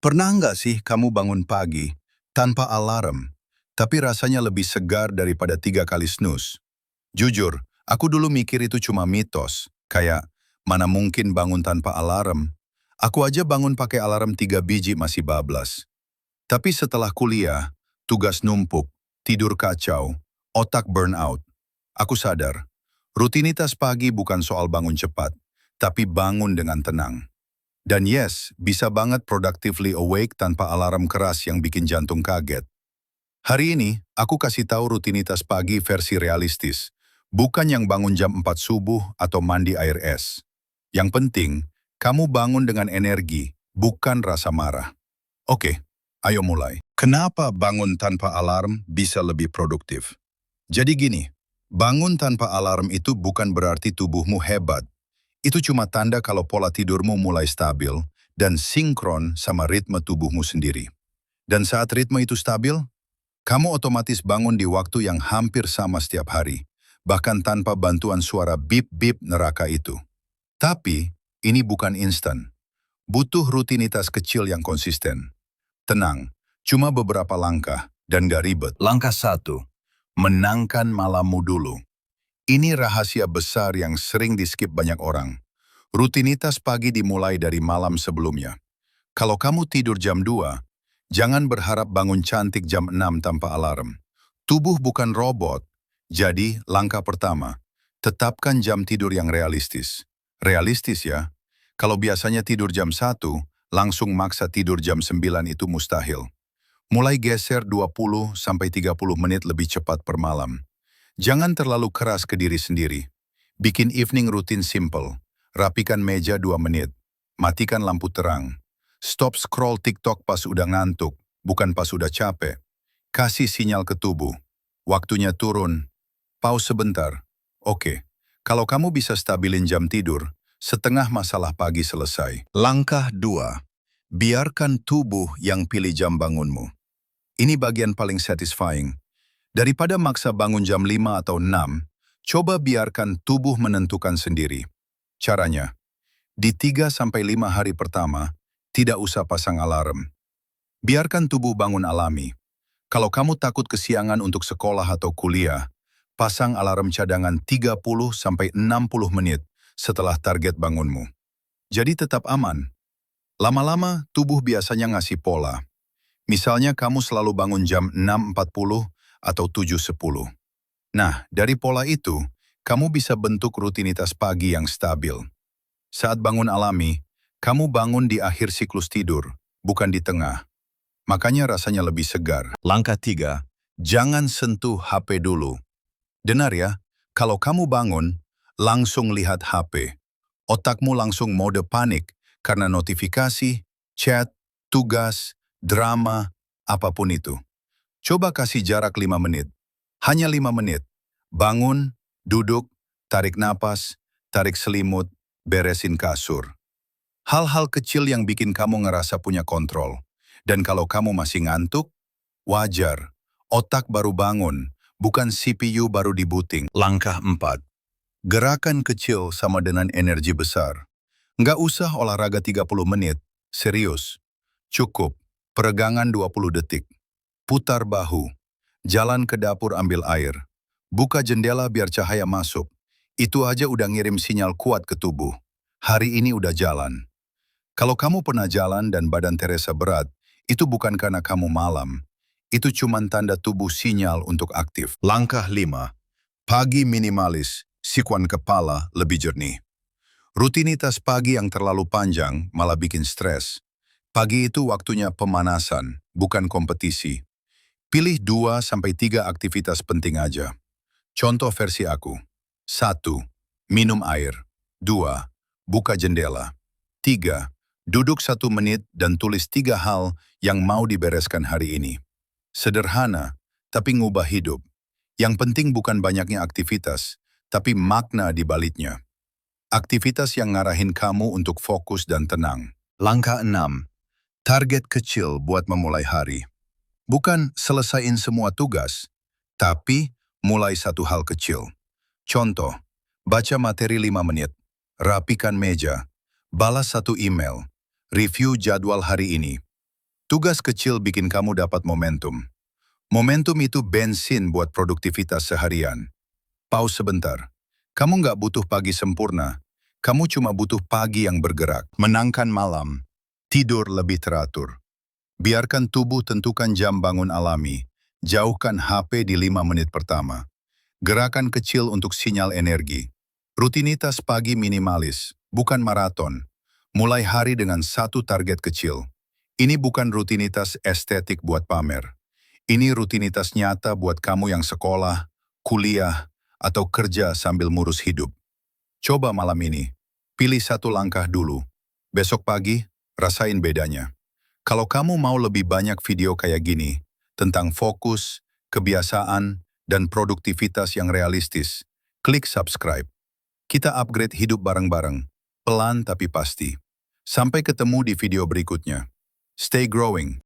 Pernah nggak sih kamu bangun pagi tanpa alarm, tapi rasanya lebih segar daripada 3 kali snooze? Jujur, aku dulu mikir itu cuma mitos, kayak mana mungkin bangun tanpa alarm. Aku aja bangun pakai alarm 3 biji masih bablas. Tapi setelah kuliah, tugas numpuk, tidur kacau, otak burnout, aku sadar, rutinitas pagi bukan soal bangun cepat, tapi bangun dengan tenang. Dan yes, bisa banget productively awake tanpa alarm keras yang bikin jantung kaget. Hari ini, aku kasih tahu rutinitas pagi versi realistis. Bukan yang bangun jam 4 subuh atau mandi air es. Yang penting, kamu bangun dengan energi, bukan rasa marah. Oke, ayo mulai. Kenapa bangun tanpa alarm bisa lebih produktif? Jadi gini, bangun tanpa alarm itu bukan berarti tubuhmu hebat. Itu cuma tanda kalau pola tidurmu mulai stabil dan sinkron sama ritme tubuhmu sendiri. Dan saat ritme itu stabil, kamu otomatis bangun di waktu yang hampir sama setiap hari, bahkan tanpa bantuan suara bip-bip neraka itu. Tapi, ini bukan instan. Butuh rutinitas kecil yang konsisten. Tenang, cuma beberapa langkah dan gak ribet. Langkah 1, menangkan malammu dulu. Ini rahasia besar yang sering di-skip banyak orang. Rutinitas pagi dimulai dari malam sebelumnya. Kalau kamu tidur jam 2, jangan berharap bangun cantik jam 6 tanpa alarm. Tubuh bukan robot. Jadi, langkah pertama, tetapkan jam tidur yang realistis. Realistis ya. Kalau biasanya tidur jam 1, langsung maksa tidur jam 9 itu mustahil. Mulai geser 20-30 menit lebih cepat per malam. Jangan terlalu keras ke diri sendiri. Bikin evening routine simple. Rapikan meja 2 menit. Matikan lampu terang. Stop scroll TikTok pas udah ngantuk, bukan pas udah capek. Kasih sinyal ke tubuh. Waktunya turun. Pause sebentar. Oke, kalau kamu bisa stabilin jam tidur, setengah masalah pagi selesai. Langkah 2. Biarkan tubuh yang pilih jam bangunmu. Ini bagian paling satisfying. Daripada maksa bangun jam 5 atau 6, coba biarkan tubuh menentukan sendiri. Caranya, di 3-5 hari pertama, tidak usah pasang alarm. Biarkan tubuh bangun alami. Kalau kamu takut kesiangan untuk sekolah atau kuliah, pasang alarm cadangan 30-60 menit setelah target bangunmu. Jadi tetap aman. Lama-lama, tubuh biasanya ngasih pola. Misalnya kamu selalu bangun jam 6.40 atau 7.10. Nah, dari pola itu, kamu bisa bentuk rutinitas pagi yang stabil. Saat bangun alami, kamu bangun di akhir siklus tidur, bukan di tengah. Makanya rasanya lebih segar. Langkah 3, jangan sentuh HP dulu. Dengar ya, kalau kamu bangun, langsung lihat HP. Otakmu langsung mode panik karena notifikasi, chat, tugas, drama, apapun itu. Coba kasih jarak 5 menit. Hanya 5 menit. Bangun, duduk, tarik napas, tarik selimut, beresin kasur. Hal-hal kecil yang bikin kamu ngerasa punya kontrol. Dan kalau kamu masih ngantuk, wajar. Otak baru bangun, bukan CPU baru di-booting. Langkah 4. Gerakan kecil sama dengan energi besar. Nggak usah olahraga 30 menit. Serius. Cukup. Peregangan 20 detik. Putar bahu. Jalan ke dapur ambil air. Buka jendela biar cahaya masuk. Itu aja udah ngirim sinyal kuat ke tubuh. Hari ini udah jalan. Kalau kamu pernah jalan dan badan terasa berat, itu bukan karena kamu malam. Itu cuma tanda tubuh sinyal untuk aktif. Langkah 5. Pagi minimalis, sikuan kepala lebih jernih. Rutinitas pagi yang terlalu panjang malah bikin stres. Pagi itu waktunya pemanasan, bukan kompetisi. Pilih 2-3 aktivitas penting aja. Contoh versi aku. 1. Minum air. 2. Buka jendela. 3. Duduk 1 menit dan tulis 3 hal yang mau dibereskan hari ini. Sederhana, tapi ngubah hidup. Yang penting bukan banyaknya aktivitas, tapi makna di baliknya. Aktivitas yang ngarahin kamu untuk fokus dan tenang. Langkah 6. Target kecil buat memulai hari. Bukan selesaiin semua tugas, tapi mulai satu hal kecil. Contoh, baca materi 5 menit, rapikan meja, balas 1 email, review jadwal hari ini. Tugas kecil bikin kamu dapat momentum. Momentum itu bensin buat produktivitas seharian. Pause sebentar. Kamu nggak butuh pagi sempurna. Kamu cuma butuh pagi yang bergerak. Menangkan malam. Tidur lebih teratur. Biarkan tubuh tentukan jam bangun alami. Jauhkan HP di 5 menit pertama. Gerakan kecil untuk sinyal energi. Rutinitas pagi minimalis, bukan maraton. Mulai hari dengan satu target kecil. Ini bukan rutinitas estetik buat pamer. Ini rutinitas nyata buat kamu yang sekolah, kuliah, atau kerja sambil ngurus hidup. Coba malam ini, pilih satu langkah dulu. Besok pagi, rasain bedanya. Kalau kamu mau lebih banyak video kayak gini, tentang fokus, kebiasaan, dan produktivitas yang realistis, klik subscribe. Kita upgrade hidup bareng-bareng, pelan tapi pasti. Sampai ketemu di video berikutnya. Stay growing.